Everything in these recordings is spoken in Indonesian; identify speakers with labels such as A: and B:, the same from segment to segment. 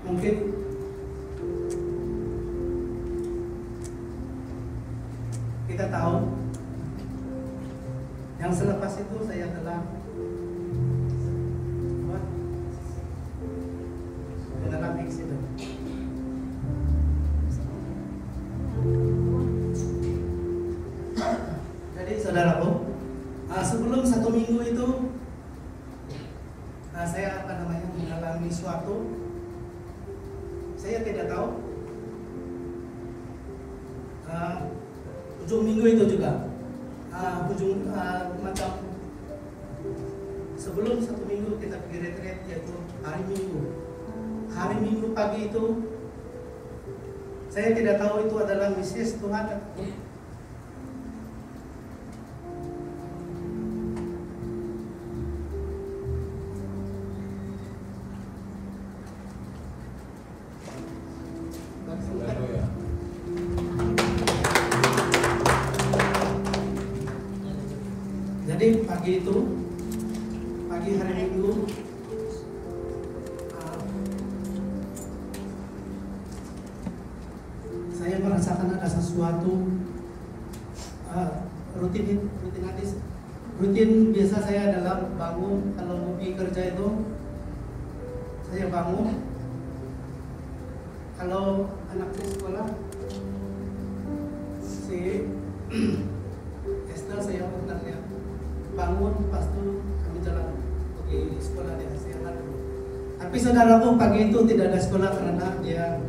A: Mungkin kita tahu yang selepas itu saya telah mengalami eksiden. Jadi saudaraku, sebelum 1 minggu itu saya mengalami suatu, saya tidak tahu. Ujung minggu itu juga macam sebelum 1 minggu kita pergi retret, yaitu hari Minggu pagi itu saya tidak tahu itu adalah misi Tuhan. Jadi pagi hari Minggu saya merasakan ada sesuatu rutin biasa saya adalah bangun kalau mau pergi kerja itu saya bangun, kalau anak saya sekolah si Esther saya antarnya bangun, pas itu kami jalan pergi sekolah dia, saya antar dulu. Tapi saudaraku pagi itu tidak ada sekolah karena dia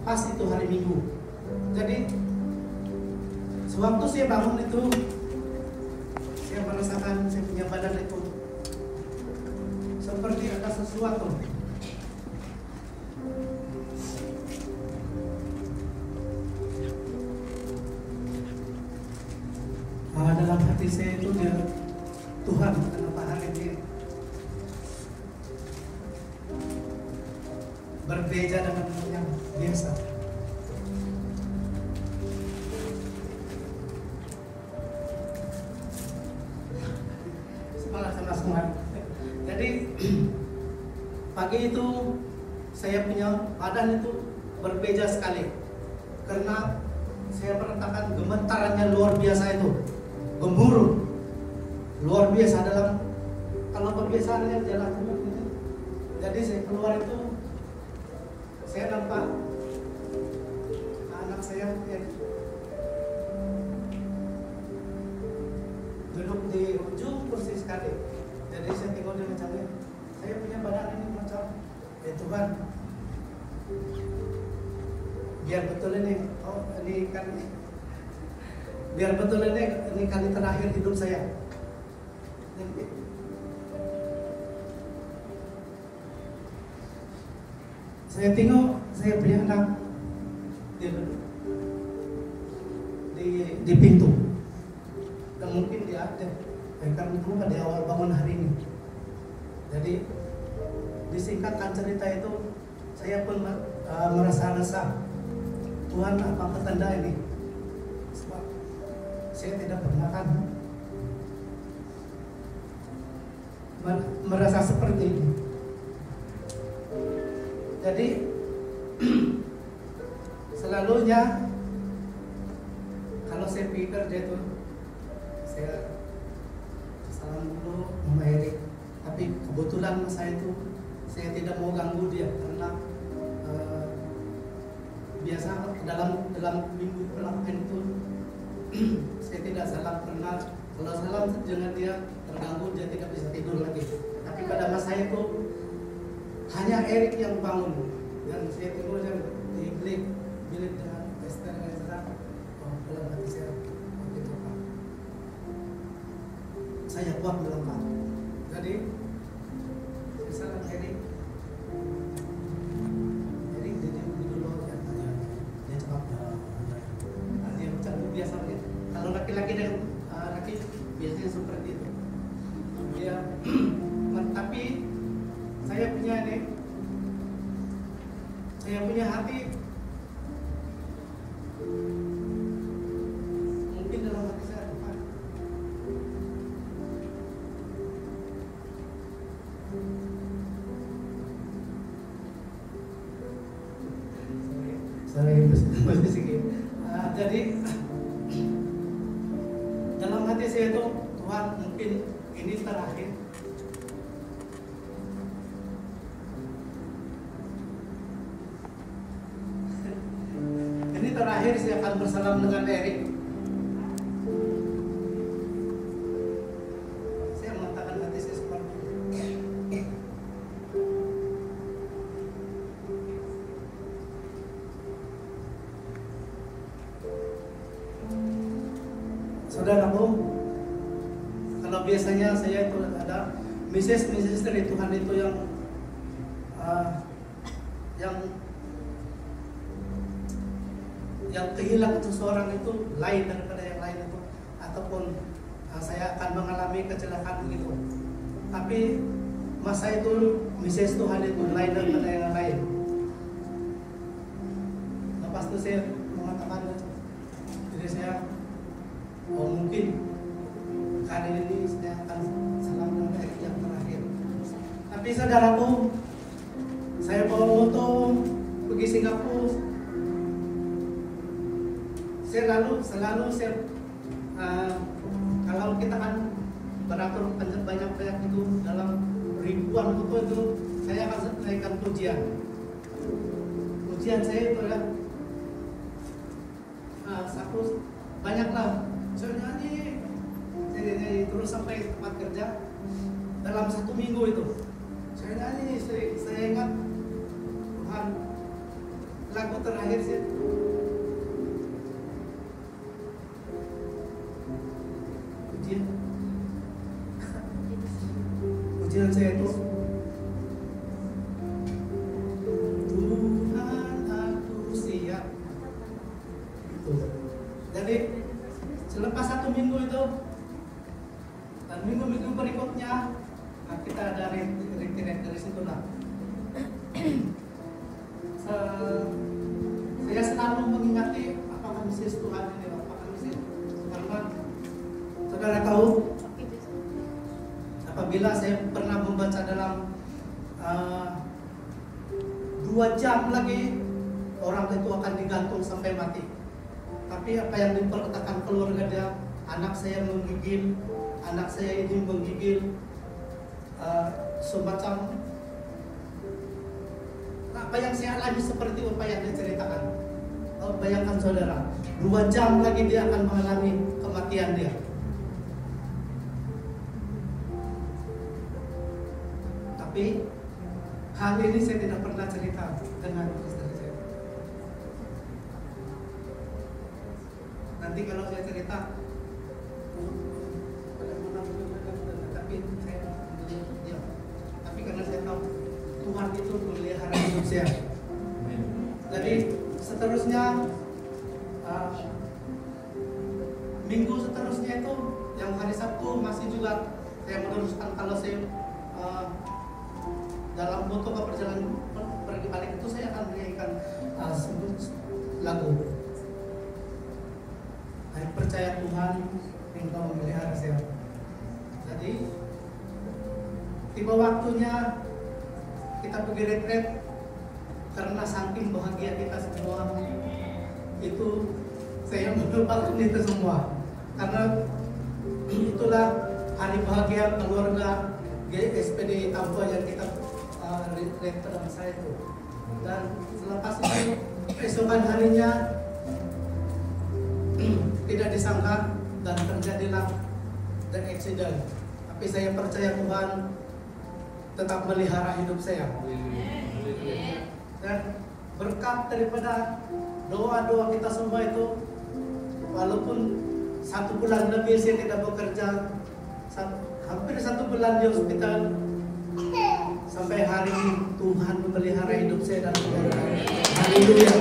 A: pas itu hari Minggu. Jadi sewaktu saya bangun itu saya merasakan saya punya badan itu seperti ada sesuatu. Dalam hati saya itu dia, Tuhan kenapa hari ini berbeda dengan yang biasa. Semangat. Jadi pagi itu saya punya badan itu berbeda sekali karena saya merasakan gemetarannya luar biasa itu, gemuruh luar biasa dalam kalau kebiasaannya jalan gitu. Jadi saya keluar itu saya nampak anak saya duduk di ujung kursi sekali. Jadi saya tengok dia macamnya, saya punya badan ini macam Tuhan, biar betul ini, biar betul ini kali terakhir hidup saya. Saya tengok saya punya anak dia duduk di pintu, dan mungkin dia ada karena itu pada awal bangun hari ini. Jadi disingkatkan cerita itu saya pun merasa resah, Tuhan apa petanda ini, sebab saya tidak pernah kan merasa seperti ini. Jadi selalunya kalau saya pikir dia tuh saya salam dulu Mama Erik, tapi kebetulan saya itu saya tidak mau ganggu dia karena biasa dalam minggu belakang itu saya tidak salam karena kalau salam dengan dia terganggu, dia tidak bisa tidur lagi. Tapi pada masa itu hanya Erik yang bangun dan saya tidur di bilik dengan Esther dan Ezra. Dalam hati saya begitu Pak, saya kuat melangkah. Jadi saya salam Erik dulu dia cakap dia macam biasa dia. Kalau laki-laki dengan laki biasanya seperti itu dia. Tapi saya punya hati, mungkin dalam hati saya Tuhan, Sorry, jadi dalam hati saya itu, Tuhan mungkin ini terakhir. Ini terakhir saya akan bersalam dengan Erik. Saya mengatakan hati saya seperti itu. Saudaraku, kalau biasanya saya itu ada Mrs. dari Tuhan itu yang kehilangan seseorang itu lain daripada yang lain itu, ataupun saya akan mengalami kecelakaan begitu. Tapi masa itu Mrs. Tuhan itu lain daripada yang lain. Lepas itu saya mengatakan diri saya, oh mungkin kali ini saya akan salam dengan yang terakhir. Tapi saudaraku, saya bawa motor pergi Singapura. Saya selalu kalau kita kan beratur banyak itu dalam ribuan buku itu, saya akan naikkan pujian. Pujian saya itu ya satu banyaklah. Saya nyanyi terus sampai tempat kerja dalam 1 minggu itu. Saya nyanyi, saya ingat Tuhan, lagu terakhir saya pujian saya itu, Tuhan aku siap. Itu. Jadi selepas 1 minggu itu dan minggu-minggu berikutnya kita ada retreat dari situ lah. Saya selalu mengingati apakah misi Tuhan ini, apakah misi, karena saudara tahu, apabila saya pernah membaca dalam 2 jam lagi orang itu akan digantung sampai mati. Tapi apa yang diperkatakan keluarga dia, anak saya menggigil, anak saya ini menggigil, semacam apa yang saya alami seperti apa yang diceritakan. Bayangkan saudara, 2 jam lagi dia akan mengalami kematian dia. Tapi hal ini saya tidak pernah cerita dengan istri saya. Nanti kalau saya cerita, tapi saya diam. Tapi karena saya tahu Tuhan itu memelihara hidup saya. Jadi seterusnya, minggu seterusnya itu, yang hari Sabtu masih juga saya meneruskan. Kalau saya dalam foto ke perjalanan pergi balik itu, saya akan menyanyikan lagu. Saya percaya Tuhan Engkau memelihara saya. Jadi tiba waktunya kita pergi retret, karena saking bahagia kita semua itu, saya melupakan itu semua. Karena itulah hari bahagia keluarga GSPD Tampo yang kita retret pada masa itu. Dan selepas itu, esokan harinya tidak disangka dan terjadilah the accident. Tapi saya percaya Tuhan tetap melihara hidup saya. Dan berkat daripada doa-doa kita semua itu, walaupun 1 bulan lebih saya tidak bekerja, hampir 1 bulan di hospital, sampai hari ini Tuhan memelihara hidup saya dan keluarga. Haleluya.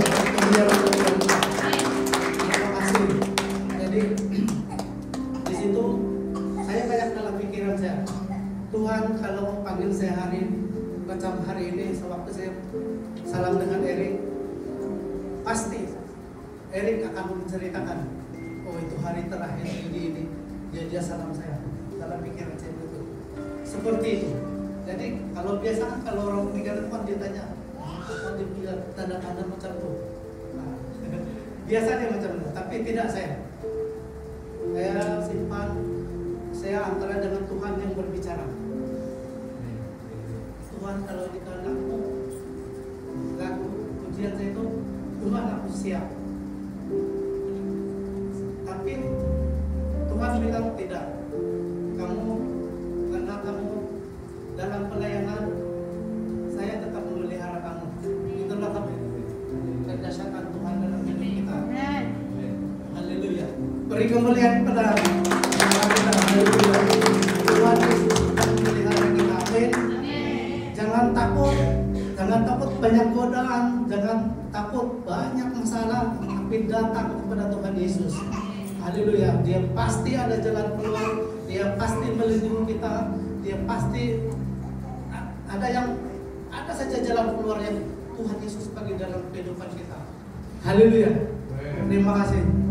A: Terima kasih. Jadi di situ saya banyak dalam pikiran saya, Tuhan kalau panggil saya hari macam hari ini, sewaktu saya salam dengan Erik, pasti Erik akan menceritakan, oh itu hari terakhir ini dia salam saya. Dalam pikiran saya itu seperti itu. Jadi kalau biasa kan kalau orang meninggal itu kan ditanya, kan dia bilang tanda-tanda macam itu. Biasa dia macam itu, tapi tidak saya. Saya simpan, saya antara dengan Tuhan yang berbicara. Tuhan, kalau di kehendakmu, lagu ujian saya itu, Tuhan aku siap. Tapi Tuhan bilang tidak. Karena kamu dalam pelayanan, saya tetap memelihara kamu. Itulah kami kedahsyatan Tuhan dalam hidup kita. Haleluya. Beri kemuliaan kepada kita. Haleluya. Tuhan Yesus akan memelihara kita. Amin. Jangan takut banyak godaan, jangan takut banyak masalah, tapi datang kepada Tuhan Yesus. Haleluya. Dia pasti ada jalan keluar, dia pasti melindungi kita, dia pasti ada saja jalan keluar yang Tuhan Yesus bagi dalam kehidupan kita. Haleluya. Terima kasih.